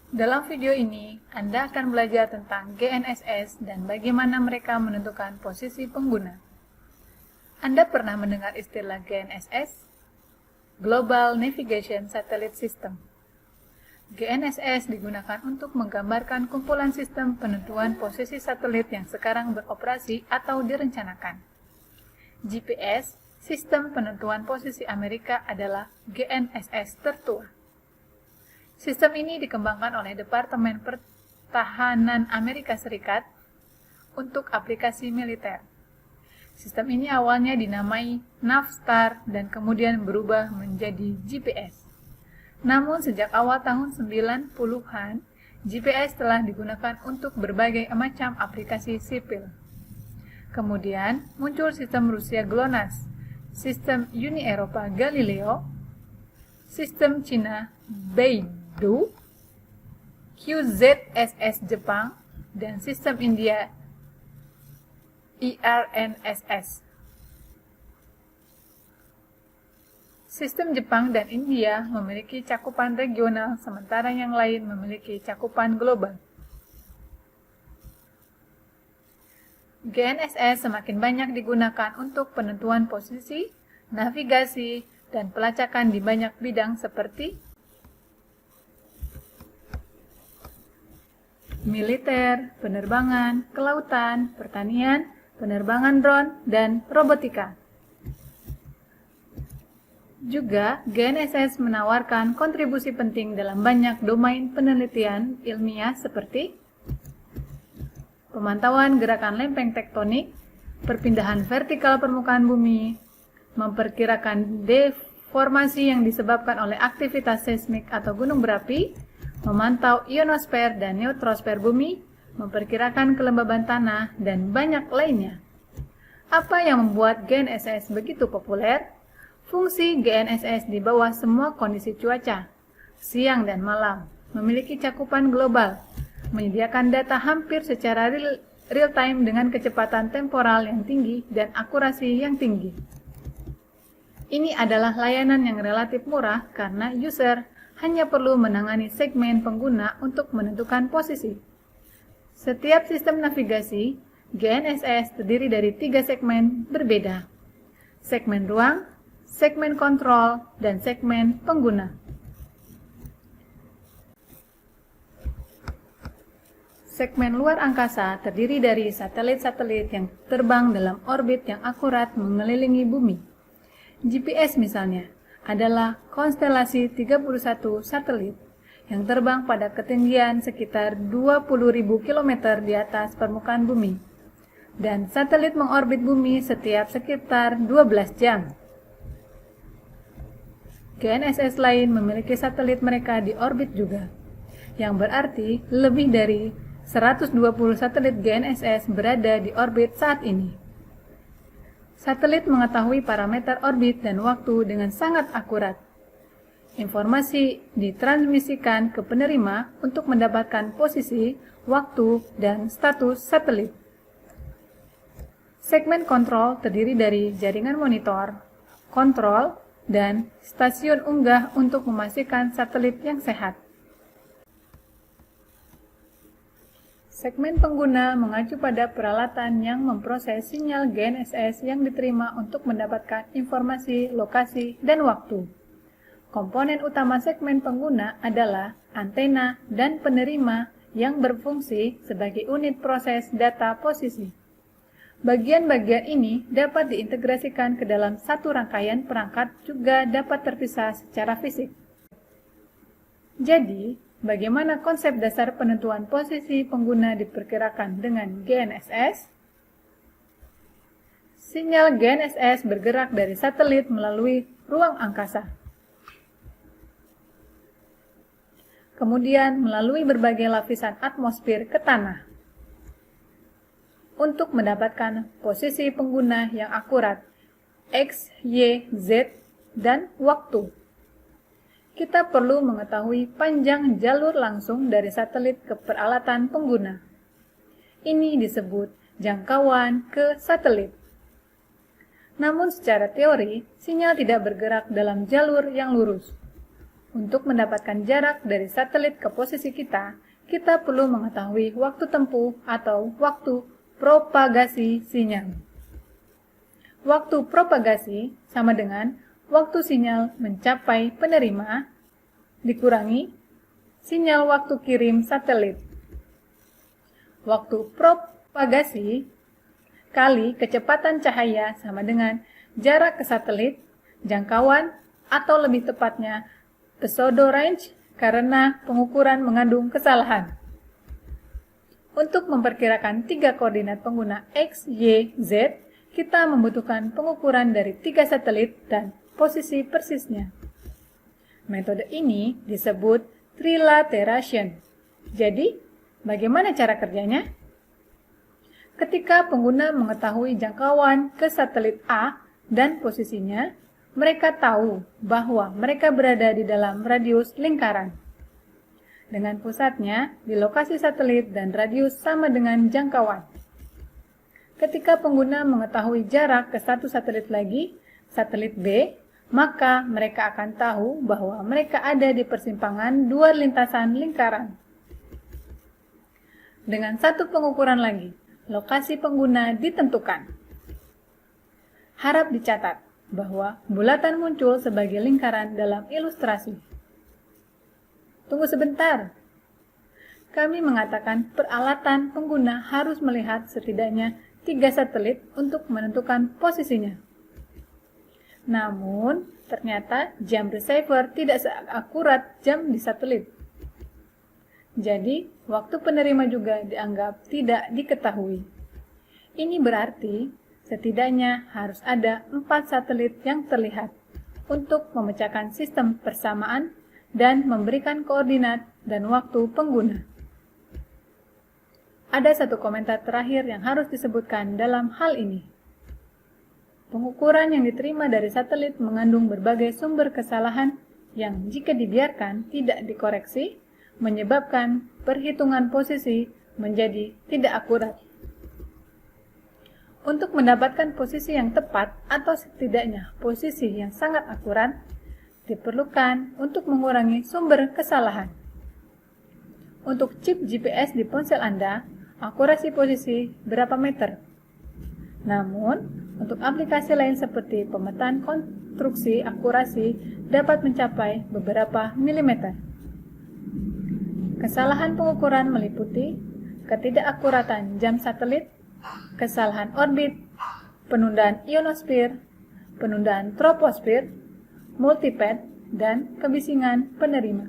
Dalam video ini, Anda akan belajar tentang GNSS dan bagaimana mereka menentukan posisi pengguna. Anda pernah mendengar istilah GNSS? Global Navigation Satellite System. GNSS digunakan untuk menggambarkan kumpulan sistem penentuan posisi satelit yang sekarang beroperasi atau direncanakan. GPS, sistem penentuan posisi Amerika, adalah GNSS tertua. Sistem ini dikembangkan oleh Departemen Pertahanan Amerika Serikat untuk aplikasi militer. Sistem ini awalnya dinamai Navstar dan kemudian berubah menjadi GPS. Namun sejak awal tahun 90-an, GPS telah digunakan untuk berbagai macam aplikasi sipil. Kemudian muncul sistem Rusia GLONASS, sistem Uni Eropa Galileo, sistem Cina Beidou, QZSS Jepang, dan sistem India IRNSS. Sistem Jepang dan India memiliki cakupan regional, sementara yang lain memiliki cakupan global. GNSS semakin banyak digunakan untuk penentuan posisi, navigasi, dan pelacakan di banyak bidang seperti militer, penerbangan, kelautan, pertanian, penerbangan drone, dan robotika. Juga, GNSS menawarkan kontribusi penting dalam banyak domain penelitian ilmiah seperti pemantauan gerakan lempeng tektonik, perpindahan vertikal permukaan bumi, memperkirakan deformasi yang disebabkan oleh aktivitas seismik atau gunung berapi, memantau ionosfer dan neutrosfer bumi, memperkirakan kelembaban tanah, dan banyak lainnya. Apa yang membuat GNSS begitu populer? Fungsi GNSS di bawah semua kondisi cuaca, siang dan malam, memiliki cakupan global, menyediakan data hampir secara real-time dengan kecepatan temporal yang tinggi dan akurasi yang tinggi. Ini adalah layanan yang relatif murah karena user hanya perlu menangani segmen pengguna untuk menentukan posisi. Setiap sistem navigasi, GNSS terdiri dari 3 segmen berbeda: segmen ruang, segmen kontrol, dan segmen pengguna. Segmen luar angkasa terdiri dari satelit-satelit yang terbang dalam orbit yang akurat mengelilingi bumi. GPS misalnya adalah konstelasi 31 satelit yang terbang pada ketinggian sekitar 20.000 km di atas permukaan bumi. Dan satelit mengorbit bumi setiap sekitar 12 jam. GNSS lain memiliki satelit mereka di orbit juga, yang berarti lebih dari 120 satelit GNSS berada di orbit saat ini. Satelit mengetahui parameter orbit dan waktu dengan sangat akurat. Informasi ditransmisikan ke penerima untuk mendapatkan posisi, waktu, dan status satelit. Segmen kontrol terdiri dari jaringan monitor, kontrol, dan stasiun unggah untuk memastikan satelit yang sehat. Segmen pengguna mengacu pada peralatan yang memproses sinyal GNSS yang diterima untuk mendapatkan informasi, lokasi, dan waktu. Komponen utama segmen pengguna adalah antena dan penerima yang berfungsi sebagai unit proses data posisi. Bagian-bagian ini dapat diintegrasikan ke dalam satu rangkaian perangkat, juga dapat terpisah secara fisik. Jadi, bagaimana konsep dasar penentuan posisi pengguna diperkirakan dengan GNSS? Sinyal GNSS bergerak dari satelit melalui ruang angkasa. Kemudian melalui berbagai lapisan atmosfer ke tanah, untuk mendapatkan posisi pengguna yang akurat, X, Y, Z, dan waktu. Kita perlu mengetahui panjang jalur langsung dari satelit ke peralatan pengguna. Ini disebut jangkauan ke satelit. Namun secara teori, sinyal tidak bergerak dalam jalur yang lurus. Untuk mendapatkan jarak dari satelit ke posisi kita perlu mengetahui waktu tempuh atau waktu propagasi sinyal. Waktu propagasi sama dengan waktu sinyal mencapai penerima dikurangi sinyal waktu kirim satelit. Waktu propagasi kali kecepatan cahaya sama dengan jarak ke satelit, jangkauan, atau lebih tepatnya pseudo range karena pengukuran mengandung kesalahan. Untuk memperkirakan 3 koordinat pengguna X, Y, Z, kita membutuhkan pengukuran dari 3 satelit dan posisi persisnya. Metode ini disebut trilateration. Jadi, bagaimana cara kerjanya? Ketika pengguna mengetahui jangkauan ke satelit A dan posisinya, mereka tahu bahwa mereka berada di dalam radius lingkaran. Dengan pusatnya di lokasi satelit dan radius sama dengan jangkauan. Ketika pengguna mengetahui jarak ke satu satelit lagi, satelit B, maka mereka akan tahu bahwa mereka ada di persimpangan 2 lintasan lingkaran. Dengan satu pengukuran lagi, lokasi pengguna ditentukan. Harap dicatat bahwa bulatan muncul sebagai lingkaran dalam ilustrasi. Tunggu sebentar. Kami mengatakan peralatan pengguna harus melihat setidaknya 3 satelit untuk menentukan posisinya. Namun, ternyata jam receiver tidak seakurat jam di satelit. Jadi, waktu penerima juga dianggap tidak diketahui. Ini berarti setidaknya harus ada 4 satelit yang terlihat untuk memecahkan sistem persamaan dan memberikan koordinat dan waktu pengguna. Ada satu komentar terakhir yang harus disebutkan dalam hal ini. Pengukuran yang diterima dari satelit mengandung berbagai sumber kesalahan yang jika dibiarkan tidak dikoreksi, menyebabkan perhitungan posisi menjadi tidak akurat. Untuk mendapatkan posisi yang tepat atau setidaknya posisi yang sangat akurat, diperlukan untuk mengurangi sumber kesalahan. Untuk chip GPS di ponsel Anda, akurasi posisi berapa meter. Namun, untuk aplikasi lain seperti pemetaan konstruksi, akurasi dapat mencapai beberapa milimeter. Kesalahan pengukuran meliputi ketidakakuratan jam satelit, kesalahan orbit, penundaan ionosfer, penundaan troposfer, multipath, dan kebisingan penerima.